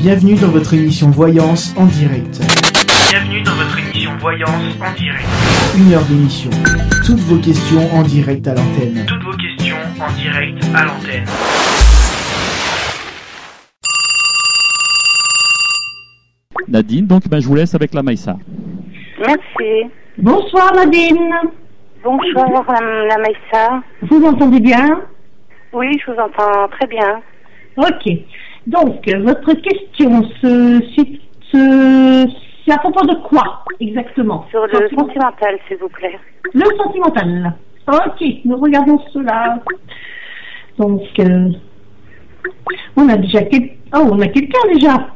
Bienvenue dans votre émission Voyance en direct. Bienvenue dans votre émission Voyance en direct. 1 heure d'émission. Toutes vos questions en direct à l'antenne. Toutes vos questions en direct à l'antenne. Nadine, donc je vous laisse avec la Maïssa. Merci. Bonsoir Nadine. Bonsoir la Maïssa. Vous m'entendez bien? Oui, je vous entends très bien. Ok. Donc, votre question, c'est à propos de quoi exactement? Sur le sentimental, s'il vous plaît. Le sentimental. Ok, nous regardons cela. Donc, on a déjà on a quelqu'un déjà.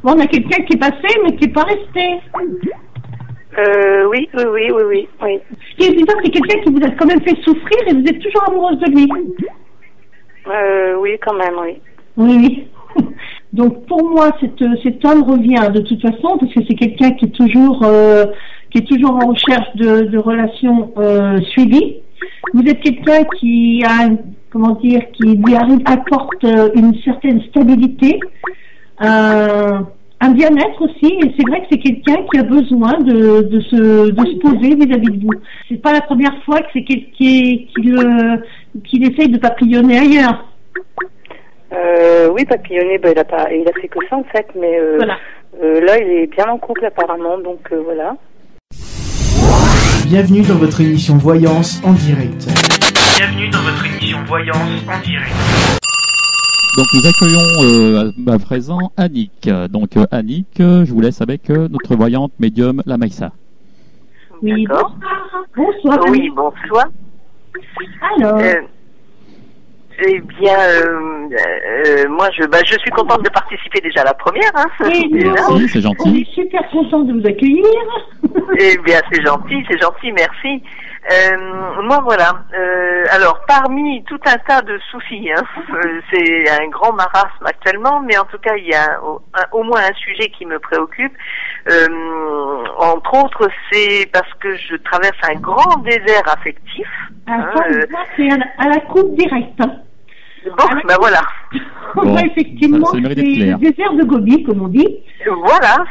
On a quelqu'un qui est passé, mais qui n'est pas resté. Oui. Ce qui est bizarre, c'est quelqu'un qui vous a quand même fait souffrir et vous êtes toujours amoureuse de lui. Oui, quand même, oui. Oui. Donc pour moi, cet homme revient de toute façon parce que c'est quelqu'un qui est toujours en recherche de relations suivies. Vous êtes quelqu'un qui a, qui lui apporte une certaine stabilité, un bien-être aussi. Et c'est vrai que c'est quelqu'un qui a besoin de se poser vis-à-vis de vous. C'est pas la première fois que c'est qu'il essaye de papillonner ailleurs. Oui, papillonner, il a fait que ça en fait, mais voilà. Là il est bien en couple apparemment, donc voilà. Bienvenue dans votre émission Voyance en direct. Bienvenue dans votre émission Voyance en direct. Donc nous accueillons à présent Annick. Donc Annick, je vous laisse avec notre voyante médium la Maïssa. Oui, d'accord. Bonsoir. Oui, bonsoir. Alors. Eh bien, moi, je suis contente de participer déjà à la première. Hein. Merci, c'est gentil. On est super content de vous accueillir. Eh bien, c'est gentil, merci. Moi, voilà. Alors, parmi tout un tas de soucis, hein, c'est un grand marasme actuellement, mais en tout cas, il y a au moins un sujet qui me préoccupe. Entre autres, c'est parce que je traverse un grand désert affectif. C'est à la coupe directe. Bon, ben voilà. On a effectivement le désert de Gobi, comme on dit. Voilà,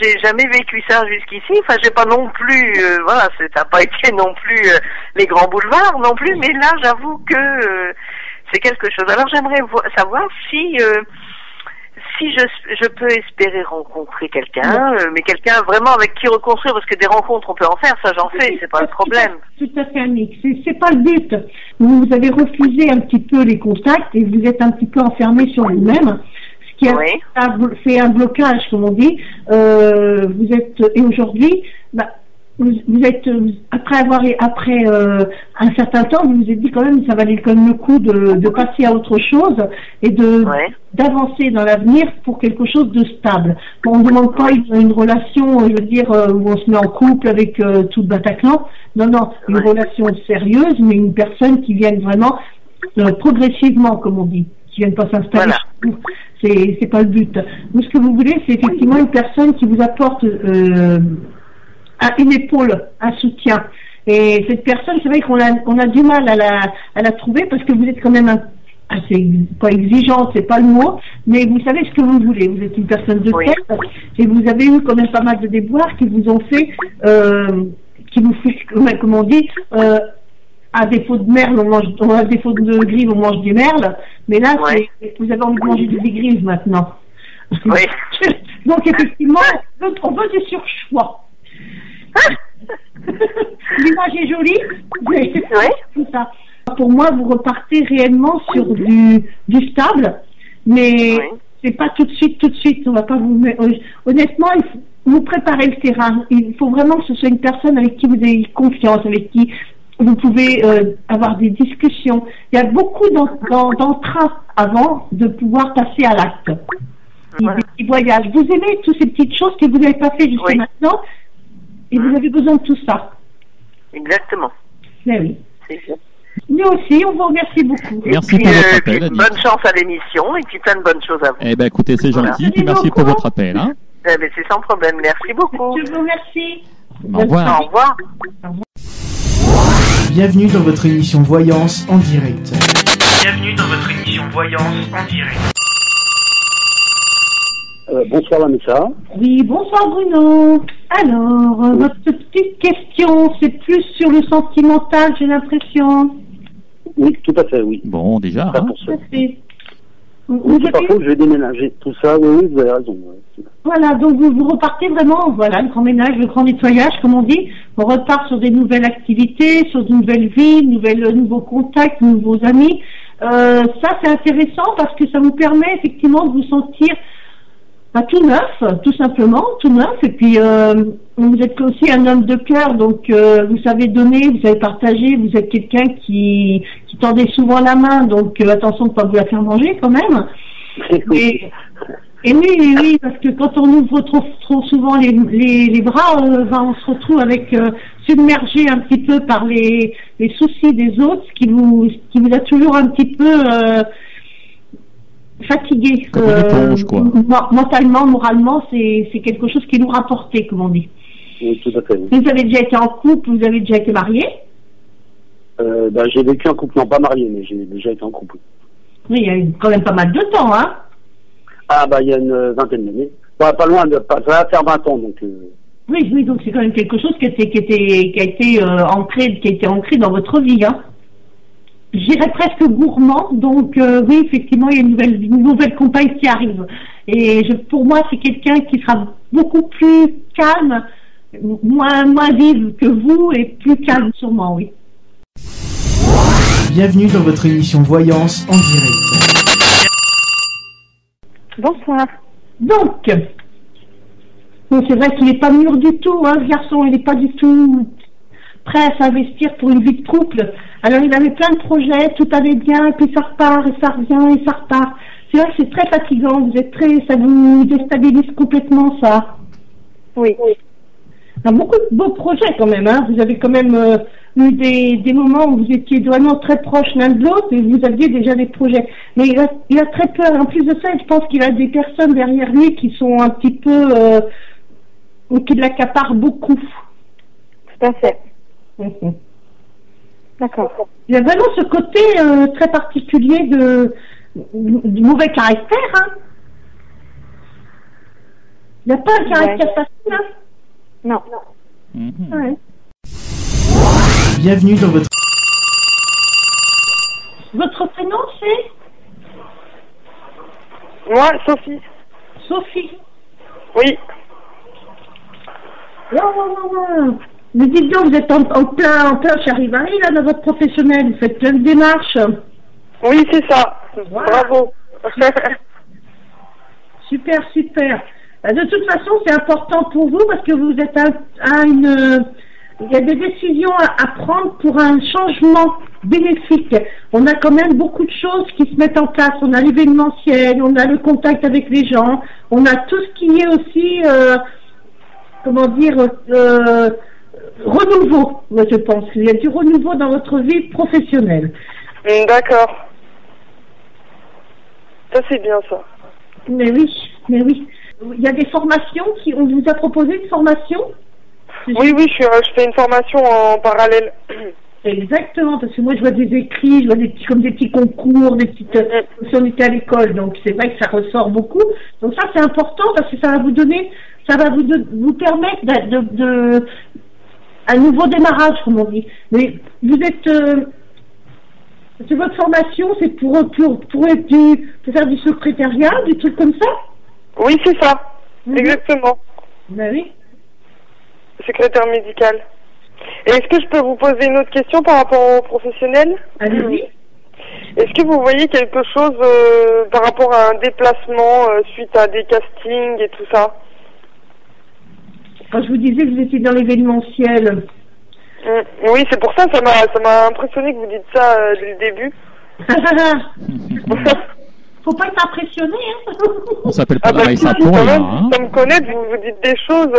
j'ai jamais vécu ça jusqu'ici. Enfin, j'ai pas non plus, ça n'a pas été non plus les grands boulevards non plus. Mais là, j'avoue que c'est quelque chose. Alors, j'aimerais savoir si je peux espérer rencontrer quelqu'un, mais quelqu'un vraiment avec qui reconstruire, parce que des rencontres on peut en faire, ça j'en fais, c'est pas le problème. Tout à fait, Annick, c'est pas le but. Vous avez refusé un petit peu les contacts et vous êtes un petit peu enfermé sur vous-même, ce qui a fait un blocage, comme on dit. Et aujourd'hui, vous êtes après un certain temps, vous vous êtes dit quand même ça valait quand même le coup de passer à autre chose et d'avancer dans l'avenir pour quelque chose de stable. Bon, on ne demande pas une relation, je veux dire, où on se met en couple avec tout le Bataclan. Non, une relation sérieuse, mais une personne qui vienne vraiment progressivement, comme on dit, qui vienne pas s'installer. Voilà. C'est pas le but. Vous, ce que vous voulez, c'est effectivement une personne qui vous apporte une épaule, un soutien. Et cette personne, c'est vrai qu'on a du mal à la trouver parce que vous êtes quand même c'est pas exigeante, c'est pas le mot, mais vous savez ce que vous voulez. Vous êtes une personne de tête et vous avez eu quand même pas mal de déboires qui vous ont fait, qui vous fait, comme on dit, à défaut de merle, à défaut de grive, on mange des merles, mais là, vous avez envie de manger des grives maintenant. Oui. Donc effectivement, on veut du surchoix. L'image est jolie, mais c'est ça. Pour moi, vous repartez réellement sur du stable, mais c'est pas tout de suite. On va pas vous mettre. Honnêtement, il faut vous préparer le terrain. Il faut vraiment que ce soit une personne avec qui vous avez confiance, avec qui vous pouvez avoir des discussions. Il y a beaucoup d'entrain avant de pouvoir passer à l'acte. Des voyages. Vous aimez toutes ces petites choses que vous n'avez pas fait jusqu'à maintenant. Et vous avez besoin de tout ça. Exactement. Ben oui. C'est ça. Nous aussi, on vous remercie beaucoup. Merci pour votre appel, Annick. Bonne chance à l'émission et puis plein de bonnes choses à vous. Eh bien, écoutez, c'est gentil. Puis merci pour votre appel. Hein. Eh bien, c'est sans problème. Merci beaucoup. Je vous remercie. Au revoir. Au revoir. Bienvenue dans votre émission Voyance en direct. Bienvenue dans votre émission Voyance en direct. Bonsoir Vanessa. Oui, bonsoir Bruno. Alors, votre petite question, c'est plus sur le sentimental, j'ai l'impression. Oui, tout à fait, oui. Bon, déjà. Pas Hein. pour ça. Tout à fait. Par contre, je vais déménager. Tout ça, oui, vous avez raison. Ouais. Voilà, donc vous repartez vraiment, voilà, le grand ménage, le grand nettoyage, comme on dit. On repart sur des nouvelles activités, sur de nouvelles vies, nouveaux contacts, nouveaux amis. Ça, c'est intéressant parce que ça vous permet effectivement de vous sentir tout neuf, tout simplement, tout neuf. Et puis, vous êtes aussi un homme de cœur, donc vous savez donner, vous savez partager, vous êtes quelqu'un qui tendait souvent la main, donc attention de ne pas vous la faire manger quand même. Et oui, parce que quand on ouvre trop souvent les bras, on se retrouve avec submergé un petit peu par les soucis des autres, ce qui vous a toujours un petit peu fatigué. Comme une éponge, quoi. Mentalement, moralement, c'est quelque chose qui nous rapportait, comme on dit. Oui, tout à fait. Oui. Vous avez déjà été en couple, vous avez déjà été marié? J'ai vécu en couple, non pas marié, mais j'ai déjà été en couple. Oui, il y a eu quand même pas mal de temps, hein? Il y a une vingtaine d'années. Pas loin ça va faire 20 ans, donc... Oui, donc c'est quand même quelque chose qui a été ancré dans votre vie, hein. Je dirais presque gourmand, donc oui, effectivement, il y a une nouvelle compagne qui arrive. Et pour moi, c'est quelqu'un qui sera beaucoup plus calme, moins vive que vous, et plus calme sûrement, oui. Bienvenue dans votre émission Voyance en direct. Bonsoir. Donc, bon, c'est vrai qu'il n'est pas mûr du tout, hein, ce garçon, il n'est pas du tout prêt à s'investir pour une vie de couple. Alors, il avait plein de projets, tout allait bien, et puis ça repart, et ça revient, et ça repart. C'est vrai que c'est très fatigant, ça vous déstabilise complètement, ça. Oui. Il y a beaucoup de beaux projets quand même, hein. Vous avez quand même eu des moments où vous étiez vraiment très proches l'un de l'autre et vous aviez déjà des projets. Mais il a très peur. En plus de ça, je pense qu'il a des personnes derrière lui qui sont un petit peu... qui l'accaparent beaucoup. Tout à fait. Mm-hmm. D'accord. Il y a vraiment ce côté très particulier du mauvais caractère. Hein. Il n'y a pas un caractère facile, hein. Non. Mhm. Ouais. Bienvenue dans votre... Votre prénom, c'est Moi, Sophie. Sophie. Oui. Non. Mais dites donc, vous êtes en plein charivari, là, dans votre professionnel. Vous faites plein de démarches. Oui, c'est ça. Voilà. Bravo. Super. De toute façon, c'est important pour vous parce que vous êtes il y a des décisions à prendre pour un changement bénéfique. On a quand même beaucoup de choses qui se mettent en place. On a l'événementiel, on a le contact avec les gens, on a tout ce qui est aussi, renouveau, moi je pense. Il y a du renouveau dans votre vie professionnelle. D'accord. Ça, c'est bien, ça. Mais oui. Il y a des formations on vous a proposé une formation? Oui, je fais une formation en parallèle. Exactement, parce que moi je vois des écrits, je vois des petits concours, des petites si on était à l'école, donc c'est vrai que ça ressort beaucoup. Donc ça c'est important parce que ça va vous permettre de un nouveau démarrage, comme on dit. Mais vous êtes votre formation, c'est pour faire du secrétariat, des trucs comme ça? Oui, c'est ça. Exactement. Ben oui. Secrétaire médical. Et est-ce que je peux vous poser une autre question par rapport aux professionnels? Allez-y. Est-ce que vous voyez quelque chose par rapport à un déplacement suite à des castings et tout ça? Quand je vous disais que vous étiez dans l'événementiel. Oui, c'est pour ça m'a impressionné que vous dites ça dès le début. Faut pas être impressionné, hein. On s'appelle pas la Maïssa pour rien, hein. Sans me connaître, vous dites des choses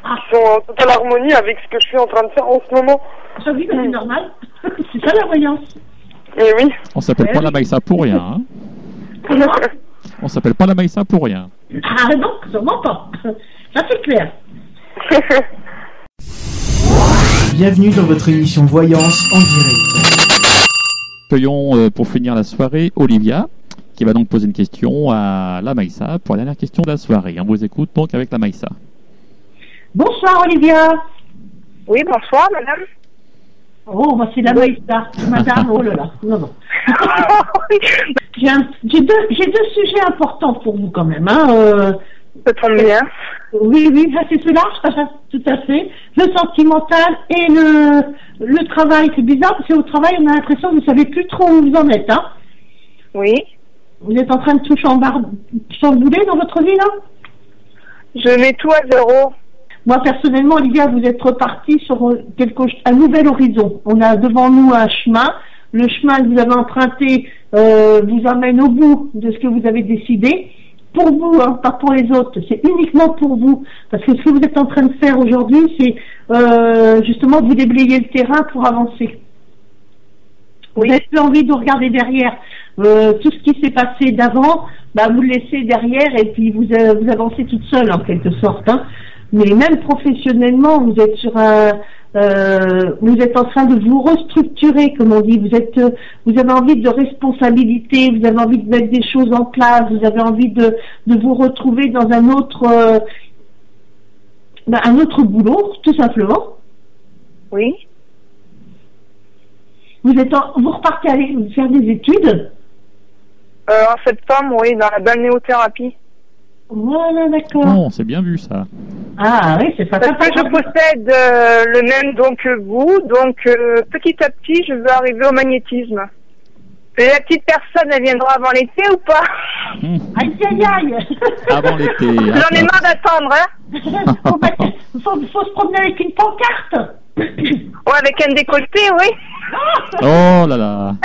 qui sont en totale harmonie avec ce que je suis en train de faire en ce moment. Ça oui, c'est normal. C'est ça la voyance. Et oui. On s'appelle pas la Maïssa pour rien, hein. On s'appelle pas la Maïssa pour rien. Ah non, sûrement pas. Ça c'est clair. Bienvenue dans votre émission Voyance en direct. Accueillons pour finir la soirée Olivia, qui va donc poser une question à la Maïssa pour la dernière question de la soirée. On vous écoute donc avec la Maïssa. Bonsoir Olivia. Oui, bonsoir, madame. Oh, bah, c'est la Maïssa. Madame, oh là là. Non, non. J'ai deux sujets importants pour vous quand même. Hein. Ça tombe bien. Oui, c'est cela, tout à fait. Le sentimental et le travail. C'est bizarre parce qu'au travail, on a l'impression que vous ne savez plus trop où vous en êtes. Hein. Oui. Vous êtes en train de tout chambouler dans votre vie, là? Je mets tout à zéro. Moi, personnellement, Olivia, vous êtes reparti sur un nouvel horizon. On a devant nous un chemin. Le chemin que vous avez emprunté vous amène au bout de ce que vous avez décidé. Pour vous, hein, pas pour les autres. C'est uniquement pour vous. Parce que ce que vous êtes en train de faire aujourd'hui, c'est justement vous déblayer le terrain pour avancer. Oui. Vous n'avez plus envie de regarder derrière. Tout ce qui s'est passé d'avant, bah, vous le laissez derrière et puis vous avancez toute seule en quelque sorte. Hein. Mais même professionnellement, vous êtes sur vous êtes en train de vous restructurer, comme on dit. Vous avez envie de responsabilité, vous avez envie de mettre des choses en place, vous avez envie de vous retrouver dans un autre boulot, tout simplement. Oui. Vous repartez aller faire des études. En septembre, oui, dans la balnéothérapie. Voilà, d'accord. Non, c'est bien vu ça. Ah oui, c'est pas ça. Parce que je possède le même don que vous, donc petit à petit, je veux arriver au magnétisme. Et la petite personne, elle viendra avant l'été ou pas? Aïe, aïe, aïe. Avant l'été. J'en ai marre d'attendre, hein. faut se promener avec une pancarte. Ouais, avec un décolleté, oui. Oh là là.